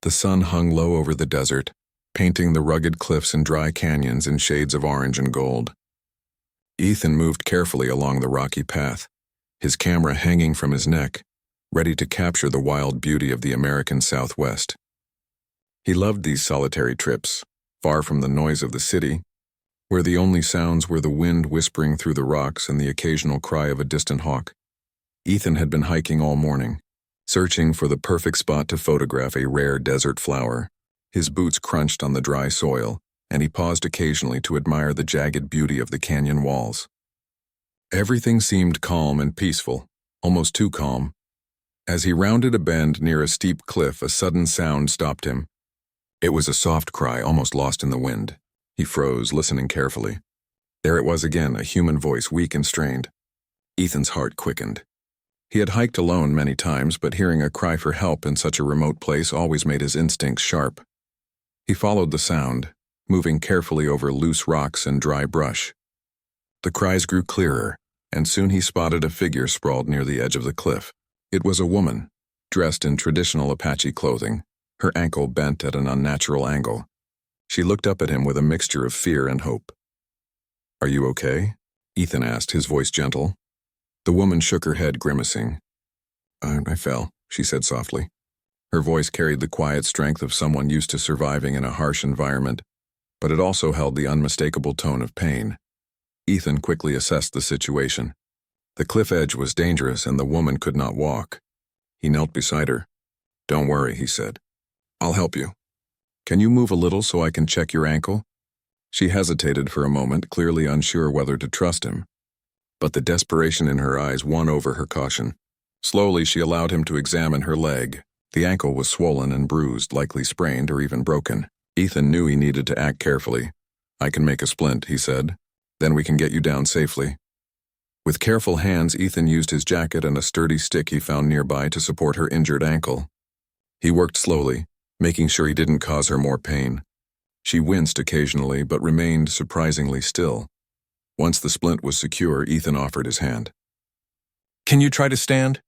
The sun hung low over the desert, painting the rugged cliffs and dry canyons in shades of orange and gold. Ethan moved carefully along the rocky path, his camera hanging from his neck, ready to capture the wild beauty of the American Southwest. He loved these solitary trips, far from the noise of the city, where the only sounds were the wind whispering through the rocks and the occasional cry of a distant hawk. Ethan had been hiking all morning, searching for the perfect spot to photograph a rare desert flower. His boots crunched on the dry soil, and he paused occasionally to admire the jagged beauty of the canyon walls. Everything seemed calm and peaceful, almost too calm. As he rounded a bend near a steep cliff, a sudden sound stopped him. It was a soft cry, almost lost in the wind. He froze, listening carefully. There it was again, a human voice, weak and strained. Ethan's heart quickened. He had hiked alone many times, but hearing a cry for help in such a remote place always made his instincts sharp. He followed the sound, moving carefully over loose rocks and dry brush. The cries grew clearer, and soon he spotted a figure sprawled near the edge of the cliff. It was a woman, dressed in traditional Apache clothing, her ankle bent at an unnatural angle. She looked up at him with a mixture of fear and hope. "Are you okay?" Ethan asked, his voice gentle. The woman shook her head, grimacing. I fell," she said softly. Her voice carried the quiet strength of someone used to surviving in a harsh environment, but it also held the unmistakable tone of pain. Ethan quickly assessed the situation. The cliff edge was dangerous and the woman could not walk. He knelt beside her. "Don't worry," he said. "I'll help you. Can you move a little so I can check your ankle?" She hesitated for a moment, clearly unsure whether to trust him. But the desperation in her eyes won over her caution. Slowly, she allowed him to examine her leg. The ankle was swollen and bruised, likely sprained or even broken. Ethan knew he needed to act carefully. "I can make a splint," he said. "Then we can get you down safely." With careful hands, Ethan used his jacket and a sturdy stick he found nearby to support her injured ankle. He worked slowly, making sure he didn't cause her more pain. She winced occasionally, but remained surprisingly still. Once the splint was secure, Ethan offered his hand. "Can you try to stand?"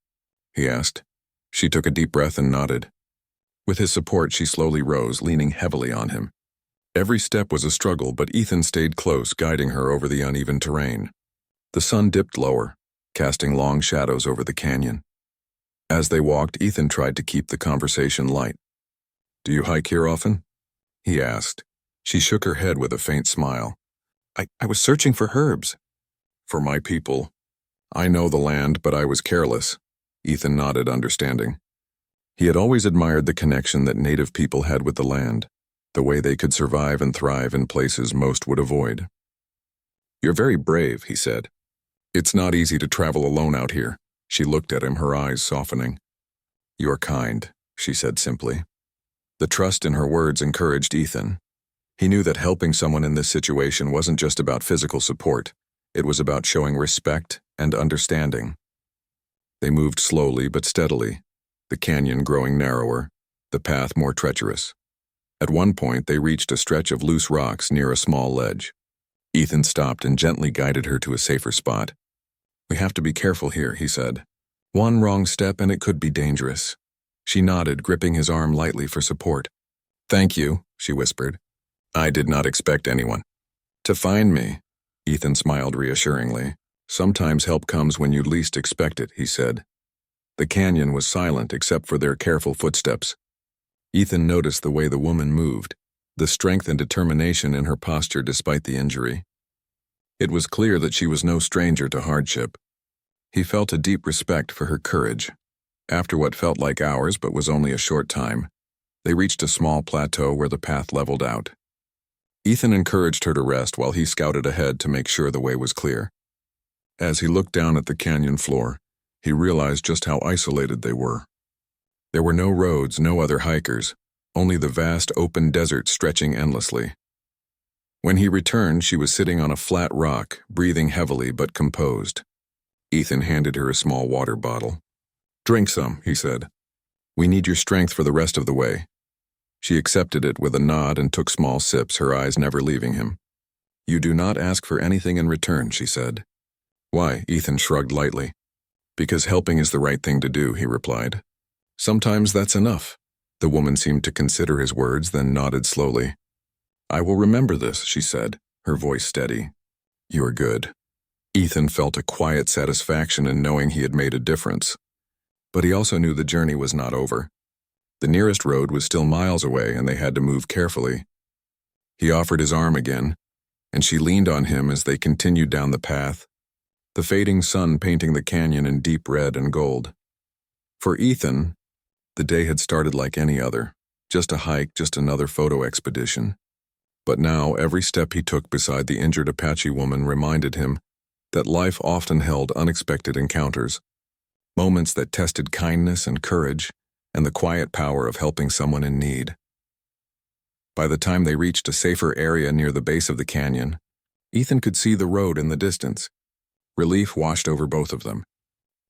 he asked. She took a deep breath and nodded. With his support, she slowly rose, leaning heavily on him. Every step was a struggle, but Ethan stayed close, guiding her over the uneven terrain. The sun dipped lower, casting long shadows over the canyon. As they walked, Ethan tried to keep the conversation light. "Do you hike here often?" he asked. She shook her head with a faint smile. I was searching for herbs." "For my people. I know the land, but I was careless." Ethan nodded, understanding. He had always admired the connection that native people had with the land, the way they could survive and thrive in places most would avoid. "You're very brave," he said. "It's not easy to travel alone out here." She looked at him, her eyes softening. "You're kind," she said simply. The trust in her words encouraged Ethan. He knew that helping someone in this situation wasn't just about physical support. It was about showing respect and understanding. They moved slowly but steadily, the canyon growing narrower, the path more treacherous. At one point, they reached a stretch of loose rocks near a small ledge. Ethan stopped and gently guided her to a safer spot. "We have to be careful here," he said. "One wrong step and it could be dangerous." She nodded, gripping his arm lightly for support. "Thank you," she whispered. "I did not expect anyone to find me." Ethan smiled reassuringly. "Sometimes help comes when you least expect it," he said. The canyon was silent except for their careful footsteps. Ethan noticed the way the woman moved, the strength and determination in her posture despite the injury. It was clear that she was no stranger to hardship. He felt a deep respect for her courage. After what felt like hours but was only a short time, they reached a small plateau where the path leveled out. Ethan encouraged her to rest while he scouted ahead to make sure the way was clear. As he looked down at the canyon floor, he realized just how isolated they were. There were no roads, no other hikers, only the vast open desert stretching endlessly. When he returned, she was sitting on a flat rock, breathing heavily but composed. Ethan handed her a small water bottle. "Drink some," he said. "We need your strength for the rest of the way." She accepted it with a nod and took small sips, her eyes never leaving him. "You do not ask for anything in return," she said. "Why?" Ethan shrugged lightly. "Because helping is the right thing to do," he replied. "Sometimes that's enough." The woman seemed to consider his words, then nodded slowly. "I will remember this," she said, her voice steady. "You are good." Ethan felt a quiet satisfaction in knowing he had made a difference. But he also knew the journey was not over. The nearest road was still miles away, and they had to move carefully. He offered his arm again, and she leaned on him as they continued down the path, the fading sun painting the canyon in deep red and gold. For Ethan, the day had started like any other, just a hike, just another photo expedition. But now, every step he took beside the injured Apache woman reminded him that life often held unexpected encounters, moments that tested kindness and courage and the quiet power of helping someone in need. By the time they reached a safer area near the base of the canyon, Ethan could see the road in the distance. Relief washed over both of them.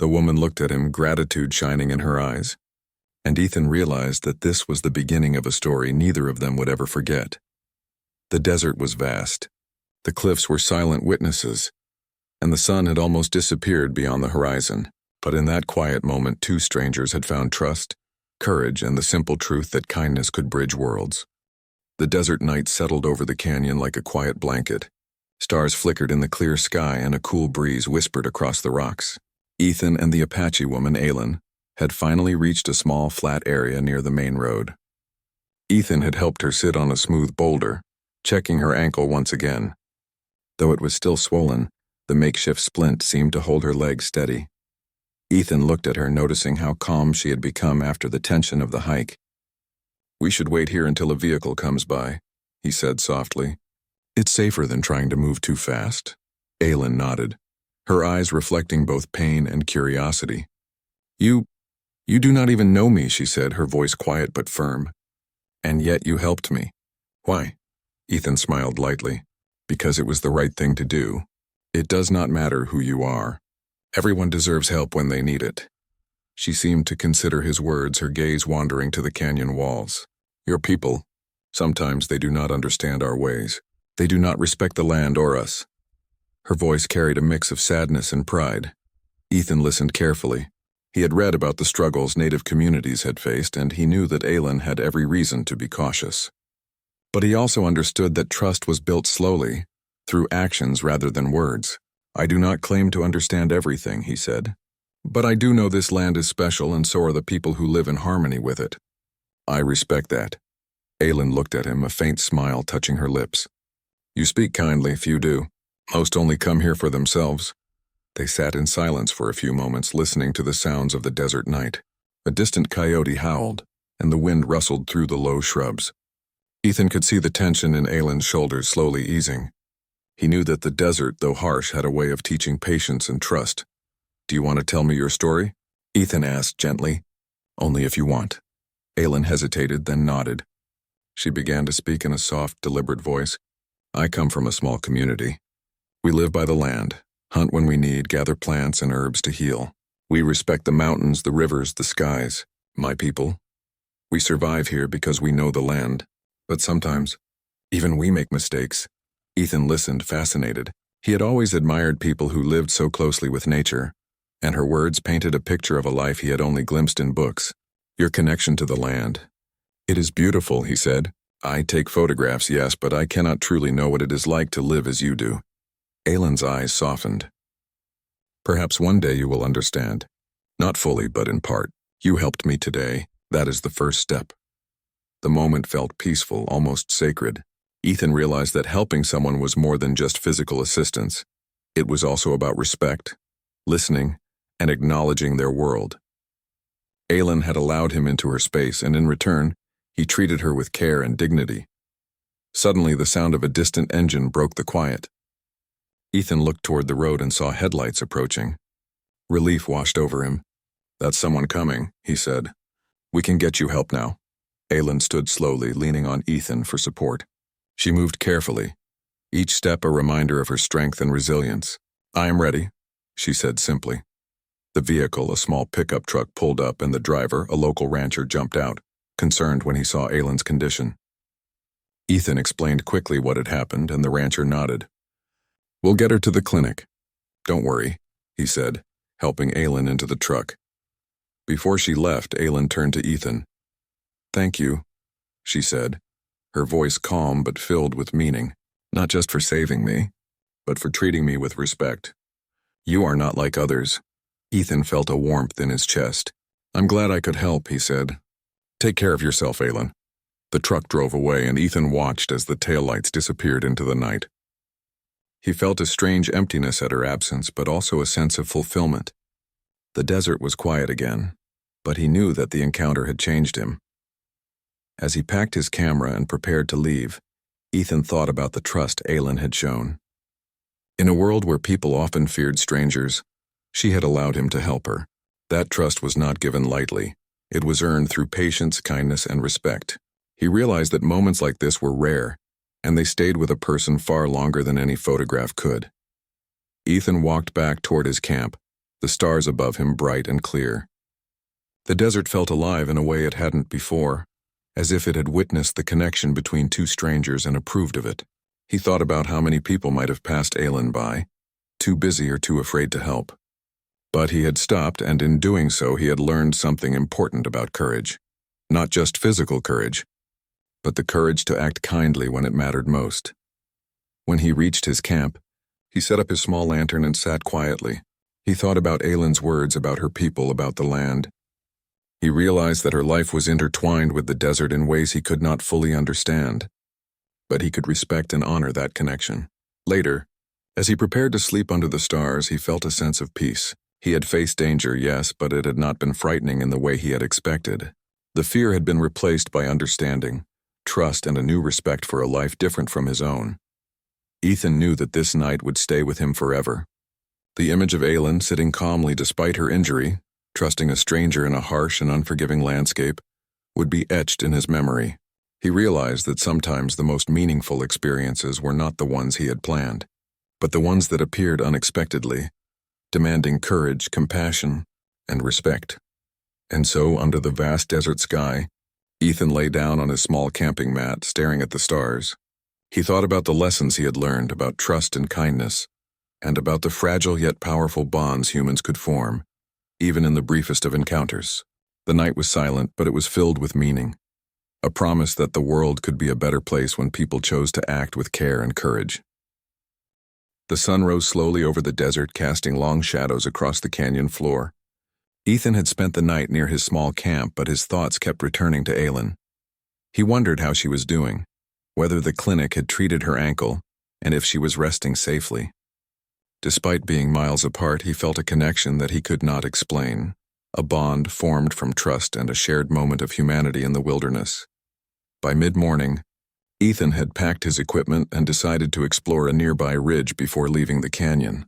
The woman looked at him, gratitude shining in her eyes, and Ethan realized that this was the beginning of a story neither of them would ever forget. The desert was vast. The cliffs were silent witnesses, and the sun had almost disappeared beyond the horizon. But in that quiet moment, two strangers had found trust, courage, and the simple truth that kindness could bridge worlds. The desert night settled over the canyon like a quiet blanket. Stars flickered in the clear sky and a cool breeze whispered across the rocks. Ethan and the Apache woman, Aylin, had finally reached a small, flat area near the main road. Ethan had helped her sit on a smooth boulder, checking her ankle once again. Though it was still swollen, the makeshift splint seemed to hold her leg steady. Ethan looked at her, noticing how calm she had become after the tension of the hike. "We should wait here until a vehicle comes by," he said softly. "It's safer than trying to move too fast." Aylin nodded, her eyes reflecting both pain and curiosity. You do not even know me," she said, her voice quiet but firm. "And yet you helped me." "Why?" Ethan smiled lightly. "Because it was the right thing to do. It does not matter who you are. Everyone deserves help when they need it." She seemed to consider his words, her gaze wandering to the canyon walls. "Your people, sometimes they do not understand our ways. They do not respect the land or us." Her voice carried a mix of sadness and pride. Ethan listened carefully. He had read about the struggles native communities had faced, and he knew that Aylin had every reason to be cautious. But he also understood that trust was built slowly, through actions rather than words. "I do not claim to understand everything," he said. "But I do know this land is special, and so are the people who live in harmony with it." "I respect that." Aylin looked at him, a faint smile touching her lips. "You speak kindly, few do. Most only come here for themselves." They sat in silence for a few moments, listening to the sounds of the desert night. A distant coyote howled, and the wind rustled through the low shrubs. Ethan could see the tension in Aylin's shoulders slowly easing. He knew that the desert, though harsh, had a way of teaching patience and trust. "Do you want to tell me your story?" Ethan asked gently. "Only if you want." Aylin hesitated, then nodded. She began to speak in a soft, deliberate voice. "I come from a small community. We live by the land, hunt when we need, gather plants and herbs to heal. We respect the mountains, the rivers, the skies. My people. We survive here because we know the land. But sometimes, even we make mistakes." Ethan listened, fascinated. He had always admired people who lived so closely with nature, and her words painted a picture of a life he had only glimpsed in books. "Your connection to the land. It is beautiful," he said. "I take photographs, yes, but I cannot truly know what it is like to live as you do." Aylin's eyes softened. "Perhaps one day you will understand. Not fully, but in part. You helped me today. That is the first step." The moment felt peaceful, almost sacred. Ethan realized that helping someone was more than just physical assistance. It was also about respect, listening, and acknowledging their world. Aylin had allowed him into her space, and in return, he treated her with care and dignity. Suddenly, the sound of a distant engine broke the quiet. Ethan looked toward the road and saw headlights approaching. Relief washed over him. "That's someone coming," he said. "We can get you help now." Aylin stood slowly, leaning on Ethan for support. She moved carefully, each step a reminder of her strength and resilience. "I am ready," she said simply. The vehicle, a small pickup truck, pulled up, and the driver, a local rancher, jumped out, concerned when he saw Aylin's condition. Ethan explained quickly what had happened, and the rancher nodded. "We'll get her to the clinic. Don't worry," he said, helping Aylin into the truck. Before she left, Aylin turned to Ethan. "Thank you," she said, her voice calm but filled with meaning. "Not just for saving me, but for treating me with respect. You are not like others." Ethan felt a warmth in his chest. "I'm glad I could help," he said. "Take care of yourself, Aylin." The truck drove away and Ethan watched as the taillights disappeared into the night. He felt a strange emptiness at her absence, but also a sense of fulfillment. The desert was quiet again, but he knew that the encounter had changed him. As he packed his camera and prepared to leave, Ethan thought about the trust Aylin had shown. In a world where people often feared strangers, she had allowed him to help her. That trust was not given lightly. It was earned through patience, kindness, and respect. He realized that moments like this were rare, and they stayed with a person far longer than any photograph could. Ethan walked back toward his camp, the stars above him bright and clear. The desert felt alive in a way it hadn't before, as if it had witnessed the connection between two strangers and approved of it. He thought about how many people might have passed Aylin by, too busy or too afraid to help. But he had stopped, and in doing so he had learned something important about courage. Not just physical courage, but the courage to act kindly when it mattered most. When he reached his camp, he set up his small lantern and sat quietly. He thought about Aylin's words about her people, about the land. He realized that her life was intertwined with the desert in ways he could not fully understand, but he could respect and honor that connection. Later, as he prepared to sleep under the stars, he felt a sense of peace. He had faced danger, yes, but it had not been frightening in the way he had expected. The fear had been replaced by understanding, trust, and a new respect for a life different from his own. Ethan knew that this night would stay with him forever. The image of Aylin sitting calmly despite her injury, trusting a stranger in a harsh and unforgiving landscape, would be etched in his memory. He realized that sometimes the most meaningful experiences were not the ones he had planned, but the ones that appeared unexpectedly, demanding courage, compassion, and respect. And so, under the vast desert sky, Ethan lay down on his small camping mat, staring at the stars. He thought about the lessons he had learned about trust and kindness, and about the fragile yet powerful bonds humans could form, even in the briefest of encounters. The night was silent, but it was filled with meaning, a promise that the world could be a better place when people chose to act with care and courage. The sun rose slowly over the desert, casting long shadows across the canyon floor. Ethan had spent the night near his small camp, but his thoughts kept returning to Aylin. He wondered how she was doing, whether the clinic had treated her ankle, and if she was resting safely. Despite being miles apart, he felt a connection that he could not explain, a bond formed from trust and a shared moment of humanity in the wilderness. By mid-morning, Ethan had packed his equipment and decided to explore a nearby ridge before leaving the canyon.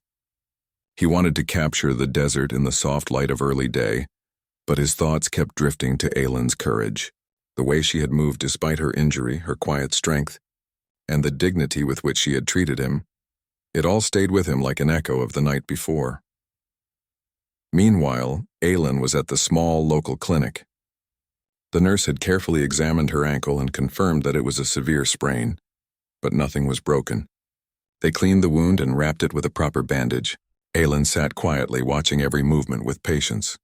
He wanted to capture the desert in the soft light of early day, but his thoughts kept drifting to Aylin's courage, the way she had moved despite her injury, her quiet strength, and the dignity with which she had treated him. It all stayed with him like an echo of the night before. Meanwhile, Aylin was at the small local clinic. The nurse had carefully examined her ankle and confirmed that it was a severe sprain, but nothing was broken. They cleaned the wound and wrapped it with a proper bandage. Aylin sat quietly, watching every movement with patience.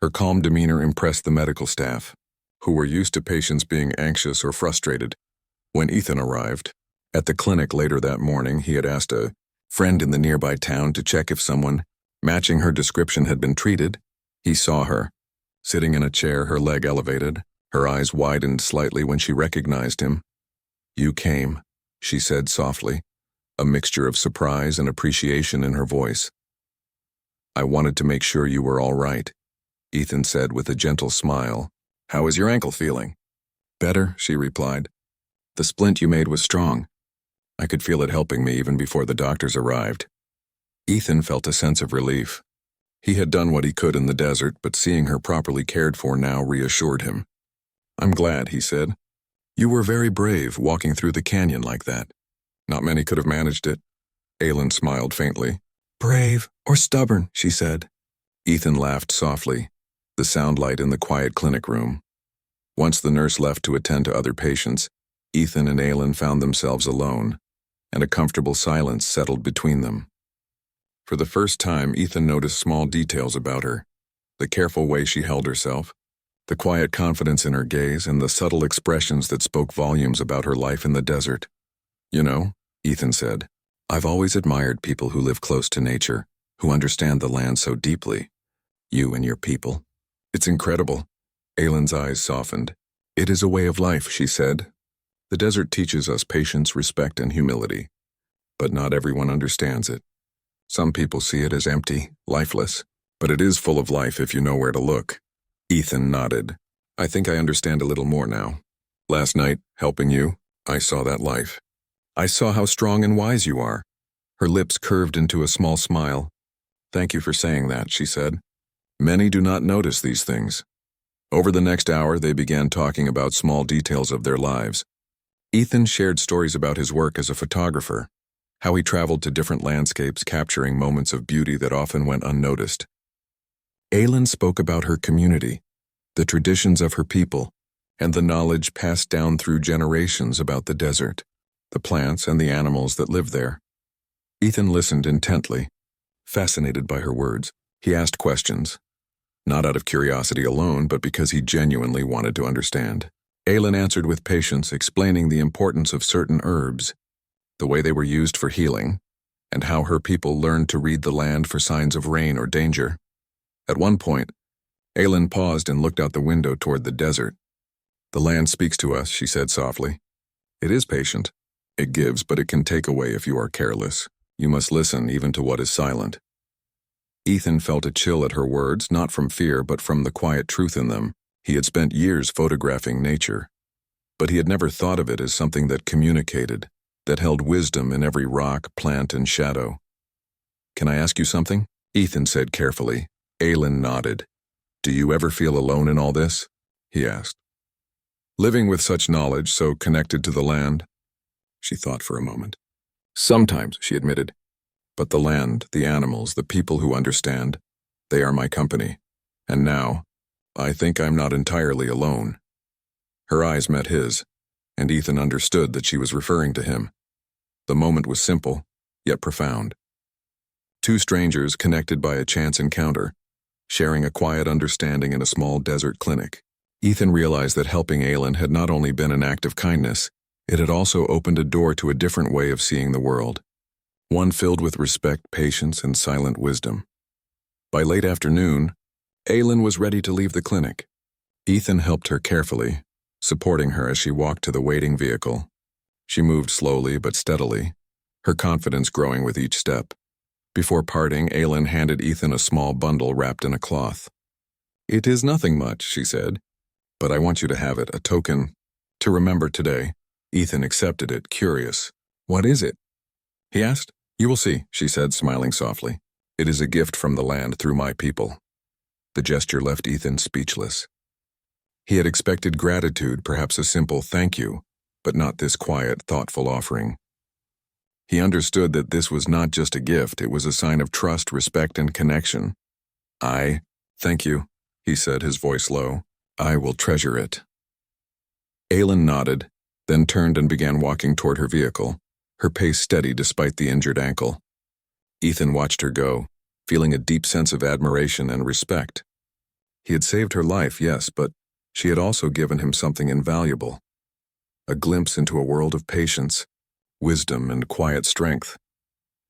Her calm demeanor impressed the medical staff, who were used to patients being anxious or frustrated. When Ethan arrived at the clinic later that morning, he had asked a friend in the nearby town to check if someone matching her description had been treated. He saw her, sitting in a chair, her leg elevated. Her eyes widened slightly when she recognized him. "You came," she said softly, a mixture of surprise and appreciation in her voice. "I wanted to make sure you were all right," Ethan said with a gentle smile. "How is your ankle feeling?" "Better," she replied. "The splint you made was strong. I could feel it helping me even before the doctors arrived." Ethan felt a sense of relief. He had done what he could in the desert, but seeing her properly cared for now reassured him. "I'm glad," he said. "You were very brave, walking through the canyon like that. Not many could have managed it." Aylin smiled faintly. "Brave or stubborn," she said. Ethan laughed softly, the sound light in the quiet clinic room. Once the nurse left to attend to other patients, Ethan and Aylin found themselves alone, and a comfortable silence settled between them. For the first time, Ethan noticed small details about her, the careful way she held herself, the quiet confidence in her gaze and the subtle expressions that spoke volumes about her life in the desert. "You know," Ethan said, "I've always admired people who live close to nature, who understand the land so deeply. You and your people. It's incredible." Aylin's eyes softened. "It is a way of life," she said. "The desert teaches us patience, respect, and humility. But not everyone understands it. Some people see it as empty, lifeless, but it is full of life if you know where to look." Ethan nodded. "I think I understand a little more now. Last night, helping you, I saw that life. I saw how strong and wise you are." Her lips curved into a small smile. "Thank you for saying that," she said. "Many do not notice these things." Over the next hour, they began talking about small details of their lives. Ethan shared stories about his work as a photographer, how he traveled to different landscapes, capturing moments of beauty that often went unnoticed. Aylin spoke about her community, the traditions of her people, and the knowledge passed down through generations about the desert, the plants and the animals that live there. Ethan listened intently, fascinated by her words. He asked questions, not out of curiosity alone, but because he genuinely wanted to understand. Aylin answered with patience, explaining the importance of certain herbs, the way they were used for healing, and how her people learned to read the land for signs of rain or danger. At one point, Aylin paused and looked out the window toward the desert. "The land speaks to us," she said softly. "It is patient. It gives, but it can take away if you are careless. You must listen even to what is silent." Ethan felt a chill at her words, not from fear, but from the quiet truth in them. He had spent years photographing nature, but he had never thought of it as something that communicated, that held wisdom in every rock, plant, and shadow. "Can I ask you something?" Ethan said carefully. Aylin nodded. "Do you ever feel alone in all this?" he asked. "Living with such knowledge, so connected to the land?" She thought for a moment. "Sometimes," she admitted. "But the land, the animals, the people who understand, they are my company. And now, I think I'm not entirely alone." Her eyes met his, and Ethan understood that she was referring to him. The moment was simple, yet profound. Two strangers connected by a chance encounter, sharing a quiet understanding in a small desert clinic. Ethan realized that helping Aylin had not only been an act of kindness, it had also opened a door to a different way of seeing the world, one filled with respect, patience, and silent wisdom. By late afternoon, Aylin was ready to leave the clinic. Ethan helped her carefully, supporting her as she walked to the waiting vehicle. She moved slowly but steadily, her confidence growing with each step. Before parting, Aylin handed Ethan a small bundle wrapped in a cloth. "It is nothing much," she said, "but I want you to have it, a token to remember today." Ethan accepted it, curious. "What is it?" he asked. "You will see," she said, smiling softly. "It is a gift from the land through my people." The gesture left Ethan speechless. He had expected gratitude, perhaps a simple thank you, but not this quiet, thoughtful offering. He understood that this was not just a gift, it was a sign of trust, respect, and connection. "Thank you," he said, his voice low. "I will treasure it." Aylin nodded, then turned and began walking toward her vehicle, her pace steady despite the injured ankle. Ethan watched her go, feeling a deep sense of admiration and respect. He had saved her life, yes, but she had also given him something invaluable, a glimpse into a world of patience, wisdom, and quiet strength.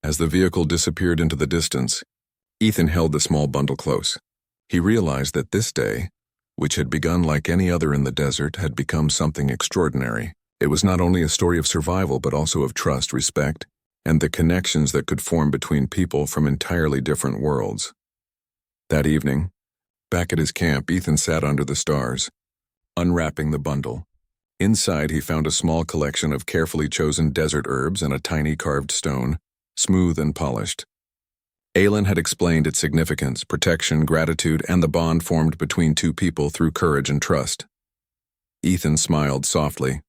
As the vehicle disappeared into the distance, Ethan held the small bundle close. He realized that this day, which had begun like any other in the desert, had become something extraordinary. It was not only a story of survival, but also of trust, respect, and the connections that could form between people from entirely different worlds. That evening, back at his camp, Ethan sat under the stars, unwrapping the bundle. Inside, he found a small collection of carefully chosen desert herbs and a tiny carved stone, smooth and polished. Aylin had explained its significance, protection, gratitude, and the bond formed between two people through courage and trust. Ethan smiled softly.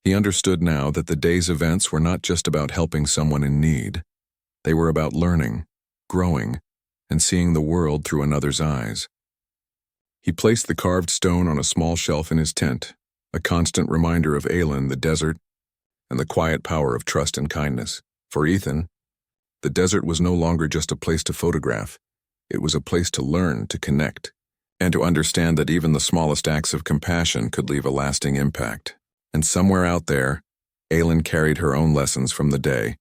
He understood now that the day's events were not just about helping someone in need. They were about learning, growing, and seeing the world through another's eyes. He placed the carved stone on a small shelf in his tent, a constant reminder of Aylin, the desert, and the quiet power of trust and kindness. For Ethan, the desert was no longer just a place to photograph. It was a place to learn, to connect, and to understand that even the smallest acts of compassion could leave a lasting impact. And somewhere out there, Aylin carried her own lessons from the day,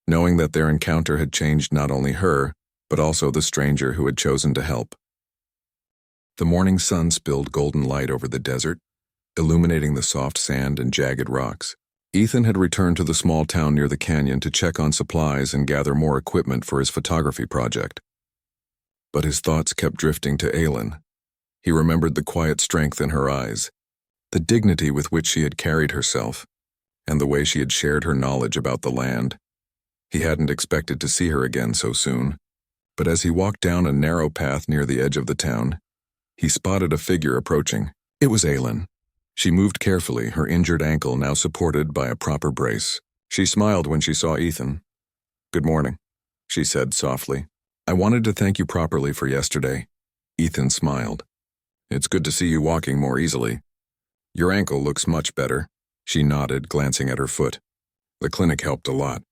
knowing that their encounter had changed not only her, but also the stranger who had chosen to help. The morning sun spilled golden light over the desert, illuminating the soft sand and jagged rocks. Ethan had returned to the small town near the canyon to check on supplies and gather more equipment for his photography project. But his thoughts kept drifting to Aylin. He remembered the quiet strength in her eyes, the dignity with which she had carried herself, and the way she had shared her knowledge about the land. He hadn't expected to see her again so soon, but as he walked down a narrow path near the edge of the town, he spotted a figure approaching. It was Aylin. She moved carefully, her injured ankle now supported by a proper brace. She smiled when she saw Ethan. "Good morning," she said softly. "I wanted to thank you properly for yesterday." Ethan smiled. "It's good to see you walking more easily. Your ankle looks much better." She nodded, glancing at her foot. "The clinic helped a lot,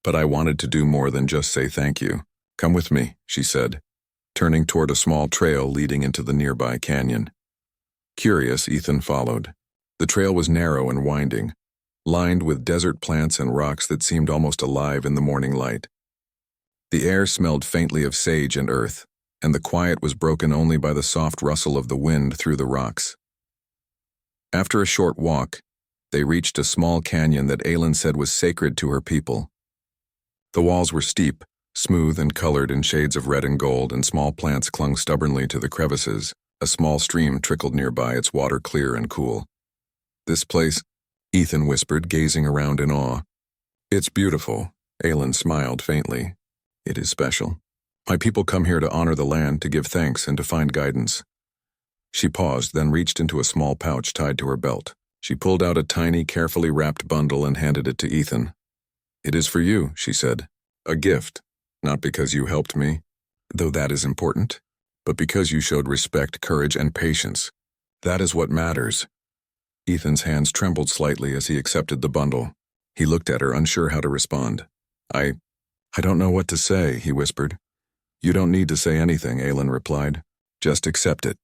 but I wanted to do more than just say thank you. Come with me," she said, turning toward a small trail leading into the nearby canyon. Curious, Ethan followed. The trail was narrow and winding, lined with desert plants and rocks that seemed almost alive in the morning light. The air smelled faintly of sage and earth, and the quiet was broken only by the soft rustle of the wind through the rocks. After a short walk, they reached a small canyon that Aylin said was sacred to her people. The walls were steep, smooth and colored in shades of red and gold, and small plants clung stubbornly to the crevices. A small stream trickled nearby, its water clear and cool. "This place," Ethan whispered, gazing around in awe. "It's beautiful," Aylin smiled faintly. "It is special. My people come here to honor the land, to give thanks, and to find guidance." She paused, then reached into a small pouch tied to her belt. She pulled out a tiny, carefully wrapped bundle and handed it to Ethan. "It is for you," she said. "A gift, not because you helped me, though that is important, but because you showed respect, courage, and patience. That is what matters." Ethan's hands trembled slightly as he accepted the bundle. He looked at her, unsure how to respond. I don't know what to say," he whispered. "You don't need to say anything," Aylin replied. "Just accept it."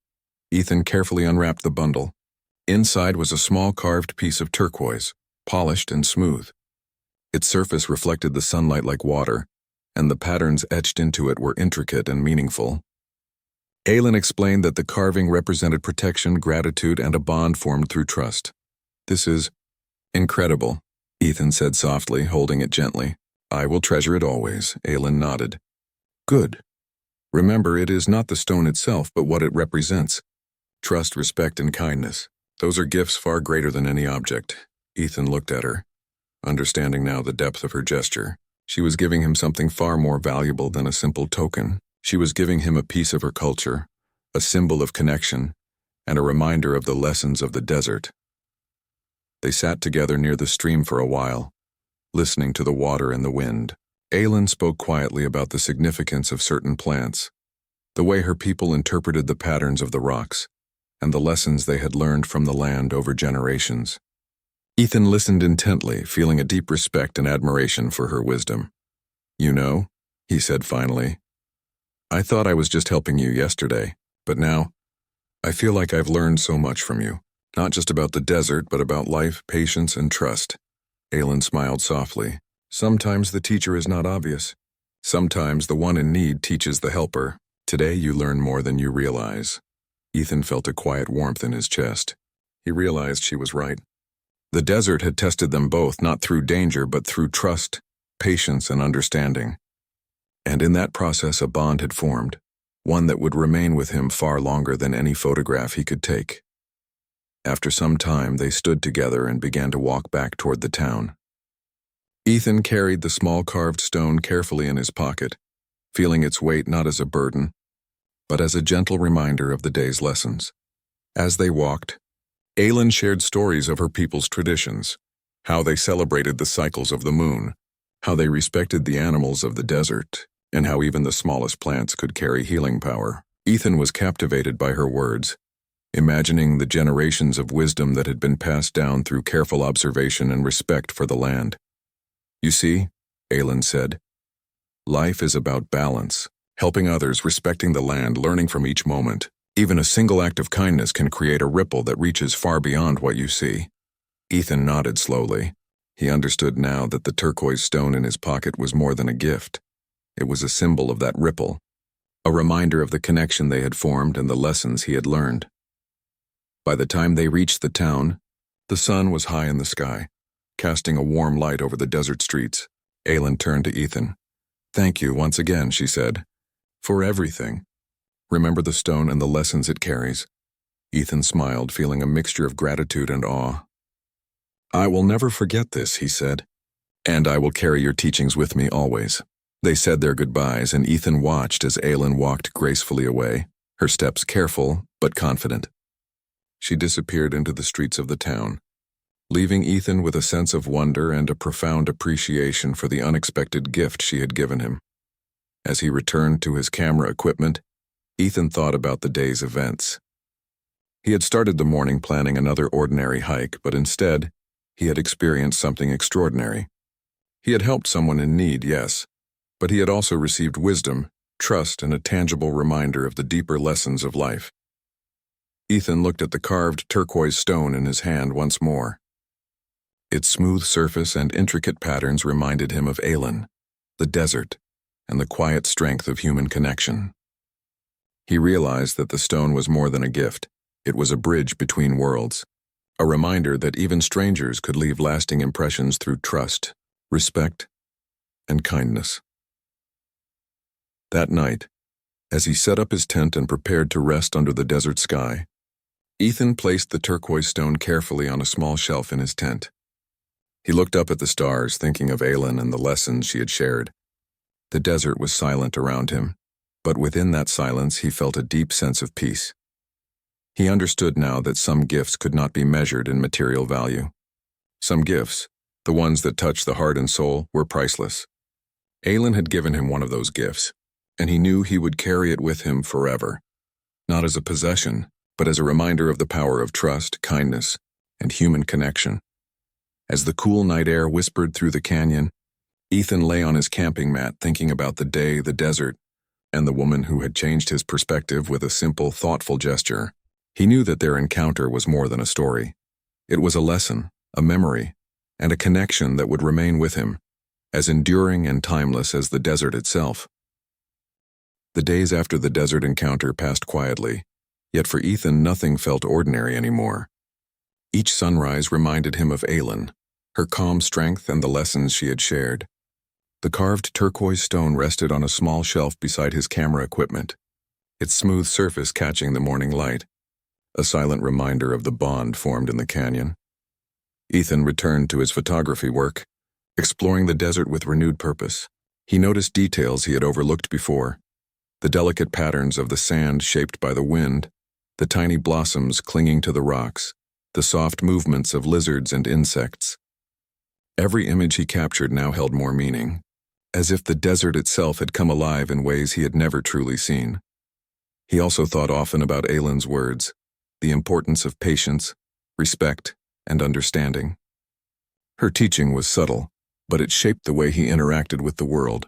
Ethan carefully unwrapped the bundle. Inside was a small carved piece of turquoise, polished and smooth. Its surface reflected the sunlight like water, and the patterns etched into it were intricate and meaningful. Aylin explained that the carving represented protection, gratitude, and a bond formed through trust. "This is incredible," Ethan said softly, holding it gently. "I will treasure it always," Aylin nodded. "Good. Remember, it is not the stone itself, but what it represents. Trust, respect, and kindness. Those are gifts far greater than any object." Ethan looked at her, understanding now the depth of her gesture. She was giving him something far more valuable than a simple token. She was giving him a piece of her culture, a symbol of connection, and a reminder of the lessons of the desert. They sat together near the stream for a while, listening to the water and the wind. Aylin spoke quietly about the significance of certain plants, the way her people interpreted the patterns of the rocks, and the lessons they had learned from the land over generations. Ethan listened intently, feeling a deep respect and admiration for her wisdom. "You know," he said finally, "I thought I was just helping you yesterday, but now, I feel like I've learned so much from you, not just about the desert, but about life, patience, and trust." Aylin smiled softly. "Sometimes the teacher is not obvious. Sometimes the one in need teaches the helper. Today you learn more than you realize." Ethan felt a quiet warmth in his chest. He realized she was right. The desert had tested them both, not through danger, but through trust, patience, and understanding. And in that process a bond had formed, one that would remain with him far longer than any photograph he could take. After some time, they stood together and began to walk back toward the town. Ethan carried the small carved stone carefully in his pocket, feeling its weight not as a burden, but as a gentle reminder of the day's lessons. As they walked, Aylin shared stories of her people's traditions, how they celebrated the cycles of the moon, how they respected the animals of the desert, and how even the smallest plants could carry healing power. Ethan was captivated by her words, imagining the generations of wisdom that had been passed down through careful observation and respect for the land. "You see," Aylin said, "life is about balance, helping others, respecting the land, learning from each moment. Even a single act of kindness can create a ripple that reaches far beyond what you see. Ethan nodded slowly. He understood now that the turquoise stone in his pocket was more than a gift. It was a symbol of that ripple, a reminder of the connection they had formed and the lessons he had learned. By the time they reached the town, the sun was high in the sky, casting a warm light over the desert streets. Aylin turned to Ethan. "Thank you once again," she said, "for everything. Remember the stone and the lessons it carries." Ethan smiled, feeling a mixture of gratitude and awe. "I will never forget this," he said, "and I will carry your teachings with me always." They said their goodbyes, and Ethan watched as Aylin walked gracefully away, her steps careful but confident. She disappeared into the streets of the town, leaving Ethan with a sense of wonder and a profound appreciation for the unexpected gift she had given him. As he returned to his camera equipment, Ethan thought about the day's events. He had started the morning planning another ordinary hike, but instead, he had experienced something extraordinary. He had helped someone in need, yes, but he had also received wisdom, trust, and a tangible reminder of the deeper lessons of life. Ethan looked at the carved turquoise stone in his hand once more. Its smooth surface and intricate patterns reminded him of Aylin, the desert, and the quiet strength of human connection. He realized that the stone was more than a gift. It was a bridge between worlds, a reminder that even strangers could leave lasting impressions through trust, respect, and kindness. That night, as he set up his tent and prepared to rest under the desert sky, Ethan placed the turquoise stone carefully on a small shelf in his tent. He looked up at the stars, thinking of Aylin and the lessons she had shared. The desert was silent around him, but within that silence he felt a deep sense of peace. He understood now that some gifts could not be measured in material value. Some gifts, the ones that touch the heart and soul, were priceless. Aylin had given him one of those gifts, and he knew he would carry it with him forever, not as a possession, but as a reminder of the power of trust, kindness, and human connection. As the cool night air whispered through the canyon, Ethan lay on his camping mat thinking about the day, the desert, and the woman who had changed his perspective with a simple, thoughtful gesture. He knew that their encounter was more than a story. It was a lesson, a memory, and a connection that would remain with him, as enduring and timeless as the desert itself. The days after the desert encounter passed quietly, yet for Ethan nothing felt ordinary anymore. Each sunrise reminded him of Aylin, her calm strength and the lessons she had shared. The carved turquoise stone rested on a small shelf beside his camera equipment, its smooth surface catching the morning light, a silent reminder of the bond formed in the canyon. Ethan returned to his photography work, exploring the desert with renewed purpose. He noticed details he had overlooked before: the delicate patterns of the sand shaped by the wind, the tiny blossoms clinging to the rocks, the soft movements of lizards and insects. Every image he captured now held more meaning, as if the desert itself had come alive in ways he had never truly seen. He also thought often about Aylin's words, the importance of patience, respect, and understanding. Her teaching was subtle, but it shaped the way he interacted with the world.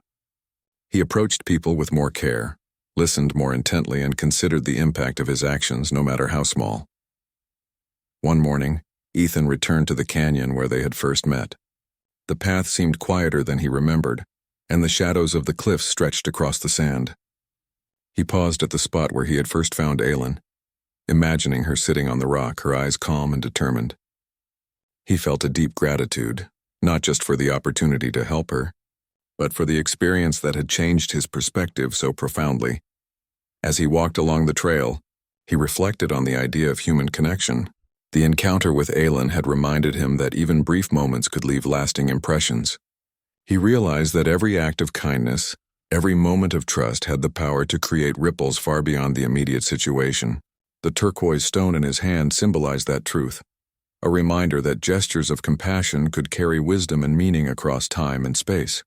He approached people with more care, listened more intently, and considered the impact of his actions, no matter how small. One morning, Ethan returned to the canyon where they had first met. The path seemed quieter than he remembered, and the shadows of the cliffs stretched across the sand. He paused at the spot where he had first found Aylin, imagining her sitting on the rock, her eyes calm and determined. He felt a deep gratitude, not just for the opportunity to help her, but for the experience that had changed his perspective so profoundly. As he walked along the trail, he reflected on the idea of human connection. The encounter with Aylin had reminded him that even brief moments could leave lasting impressions. He realized that every act of kindness, every moment of trust had the power to create ripples far beyond the immediate situation. The turquoise stone in his hand symbolized that truth, a reminder that gestures of compassion could carry wisdom and meaning across time and space.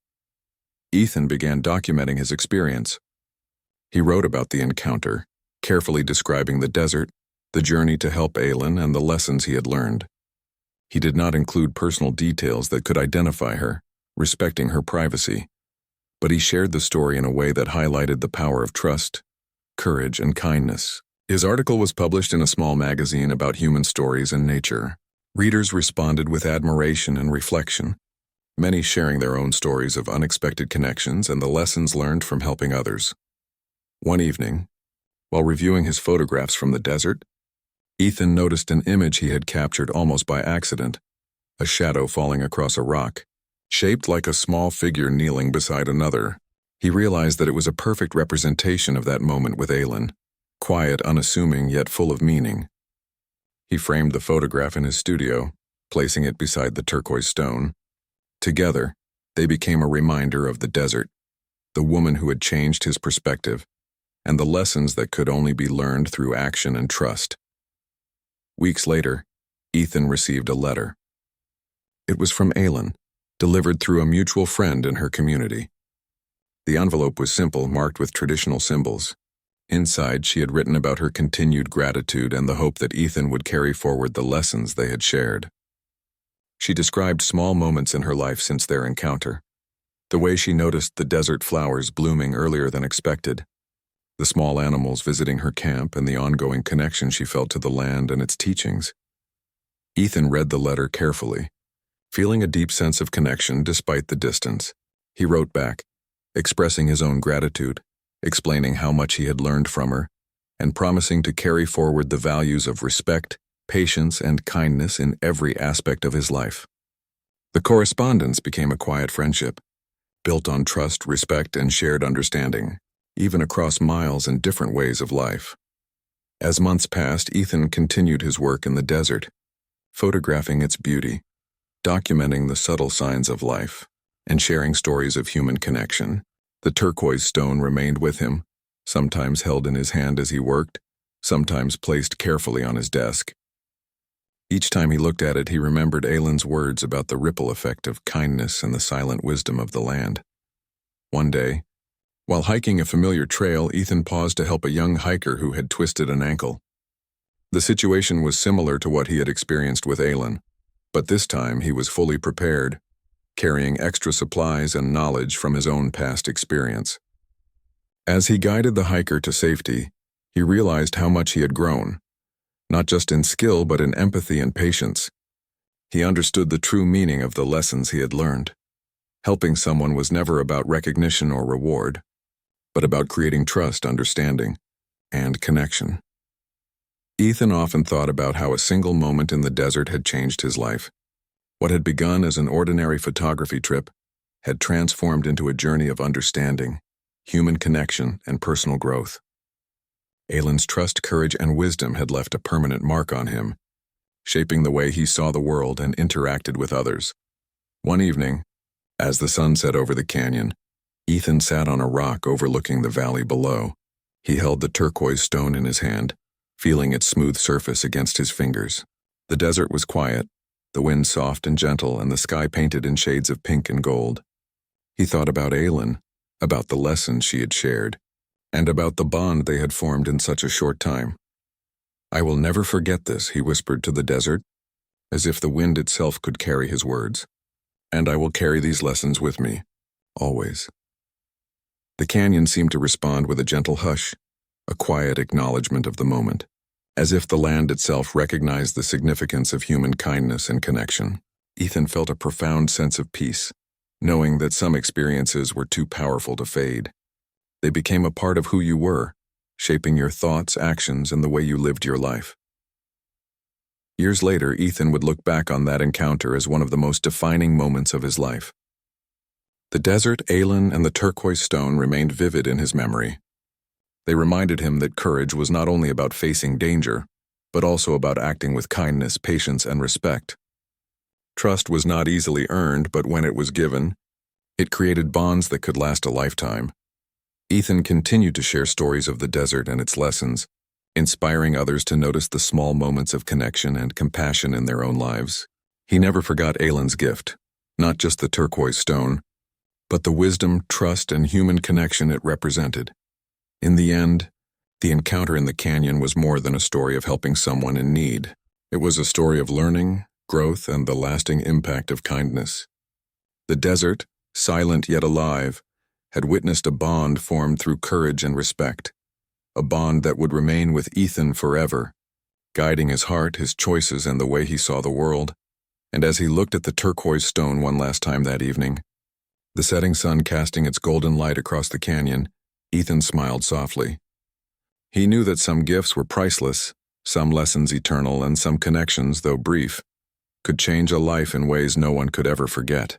Ethan began documenting his experience. He wrote about the encounter, carefully describing the desert, the journey to help Aylin, and the lessons he had learned. He did not include personal details that could identify her, respecting her privacy, but he shared the story in a way that highlighted the power of trust, courage, and kindness. His article was published in a small magazine about human stories and nature. Readers responded with admiration and reflection, many sharing their own stories of unexpected connections and the lessons learned from helping others. One evening, while reviewing his photographs from the desert, Ethan noticed an image he had captured almost by accident, a shadow falling across a rock, shaped like a small figure kneeling beside another. He realized that it was a perfect representation of that moment with Aylin, quiet, unassuming, yet full of meaning. He framed the photograph in his studio, placing it beside the turquoise stone. Together, they became a reminder of the desert, the woman who had changed his perspective, and the lessons that could only be learned through action and trust. Weeks later, Ethan received a letter. It was from Aylin, delivered through a mutual friend in her community. The envelope was simple, marked with traditional symbols. Inside, she had written about her continued gratitude and the hope that Ethan would carry forward the lessons they had shared. She described small moments in her life since their encounter, the way she noticed the desert flowers blooming earlier than expected, the small animals visiting her camp, and the ongoing connection she felt to the land and its teachings. Ethan read the letter carefully, feeling a deep sense of connection despite the distance. He wrote back, expressing his own gratitude, explaining how much he had learned from her, and promising to carry forward the values of respect, patience, and kindness in every aspect of his life. The correspondence became a quiet friendship, built on trust, respect, and shared understanding, even across miles and different ways of life. As months passed, Ethan continued his work in the desert, photographing its beauty, documenting the subtle signs of life, and sharing stories of human connection. The turquoise stone remained with him, sometimes held in his hand as he worked, sometimes placed carefully on his desk. Each time he looked at it, he remembered Aylin's words about the ripple effect of kindness and the silent wisdom of the land. One day, while hiking a familiar trail, Ethan paused to help a young hiker who had twisted an ankle. The situation was similar to what he had experienced with Aylin, but this time he was fully prepared, carrying extra supplies and knowledge from his own past experience. As he guided the hiker to safety, he realized how much he had grown, not just in skill but in empathy and patience. He understood the true meaning of the lessons he had learned. Helping someone was never about recognition or reward, but about creating trust, understanding, and connection. Ethan often thought about how a single moment in the desert had changed his life. What had begun as an ordinary photography trip had transformed into a journey of understanding, human connection, and personal growth. Aylin's trust, courage, and wisdom had left a permanent mark on him, shaping the way he saw the world and interacted with others. One evening, as the sun set over the canyon, Ethan sat on a rock overlooking the valley below. He held the turquoise stone in his hand, feeling its smooth surface against his fingers. The desert was quiet, the wind soft and gentle, and the sky painted in shades of pink and gold. He thought about Aylin, about the lessons she had shared, and about the bond they had formed in such a short time. "I will never forget this," he whispered to the desert, as if the wind itself could carry his words. "And I will carry these lessons with me, always." The canyon seemed to respond with a gentle hush, a quiet acknowledgement of the moment, as if the land itself recognized the significance of human kindness and connection. Ethan felt a profound sense of peace, knowing that some experiences were too powerful to fade. They became a part of who you were, shaping your thoughts, actions, and the way you lived your life. Years later, Ethan would look back on that encounter as one of the most defining moments of his life. The desert, Aylin, and the turquoise stone remained vivid in his memory. They reminded him that courage was not only about facing danger, but also about acting with kindness, patience, and respect. Trust was not easily earned, but when it was given, it created bonds that could last a lifetime. Ethan continued to share stories of the desert and its lessons, inspiring others to notice the small moments of connection and compassion in their own lives. He never forgot Aylin's gift, not just the turquoise stone, but the wisdom, trust, and human connection it represented. In the end, the encounter in the canyon was more than a story of helping someone in need. It was a story of learning, growth, and the lasting impact of kindness. The desert, silent yet alive, had witnessed a bond formed through courage and respect. a bond that would remain with Ethan forever, guiding his heart, his choices, and the way he saw the world. And as he looked at the turquoise stone one last time that evening, the setting sun casting its golden light across the canyon, Ethan smiled softly. He knew that some gifts were priceless, some lessons eternal, and some connections, though brief, could change a life in ways no one could ever forget.